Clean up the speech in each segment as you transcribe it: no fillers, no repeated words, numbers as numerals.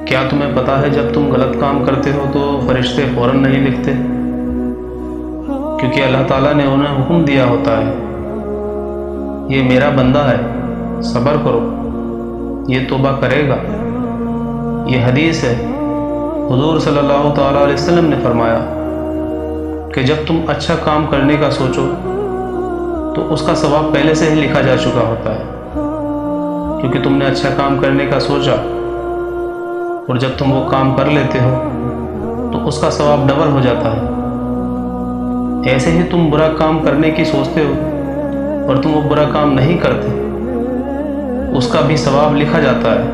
کیا تمہیں پتا ہے جب تم غلط کام کرتے ہو تو فرشتے فوراً نہیں لکھتے؟ کیونکہ اللہ تعالیٰ نے انہیں حکم دیا ہوتا ہے، یہ میرا بندہ ہے، صبر کرو، یہ توبہ کرے گا۔ یہ حدیث ہے، حضور صلی اللہ تعالیٰ علیہ وسلم نے فرمایا کہ جب تم اچھا کام کرنے کا سوچو تو اس کا ثواب پہلے سے ہی لکھا جا چکا ہوتا ہے، کیونکہ تم نے اچھا کام کرنے کا سوچا، اور جب تم وہ کام کر لیتے ہو تو اس کا ثواب ڈبل ہو جاتا ہے۔ ایسے ہی تم برا کام کرنے کی سوچتے ہو اور تم وہ برا کام نہیں کرتے، اس کا بھی ثواب لکھا جاتا ہے،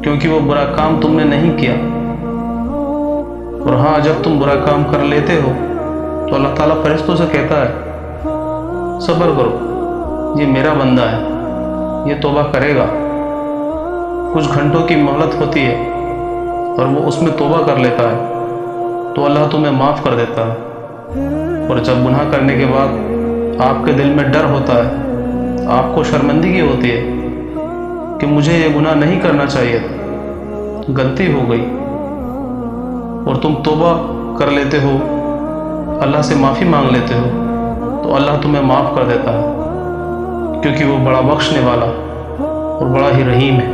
کیونکہ وہ برا کام تم نے نہیں کیا۔ اور ہاں، جب تم برا کام کر لیتے ہو تو اللہ تعالیٰ فرشتوں سے کہتا ہے صبر کرو، یہ میرا بندہ ہے، یہ توبہ کرے گا۔ کچھ گھنٹوں کی مہلت ہوتی ہے اور وہ اس میں توبہ کر لیتا ہے تو اللہ تمہیں معاف کر دیتا ہے۔ اور جب گناہ کرنے کے بعد آپ کے دل میں ڈر ہوتا ہے، آپ کو شرمندگی ہوتی ہے کہ مجھے یہ گناہ نہیں کرنا چاہیے تھا، غلطی ہو گئی، اور تم توبہ کر لیتے ہو، اللہ سے معافی مانگ لیتے ہو، تو اللہ تمہیں معاف کر دیتا ہے، کیونکہ وہ بڑا بخشنے والا اور بڑا ہی رحیم ہے۔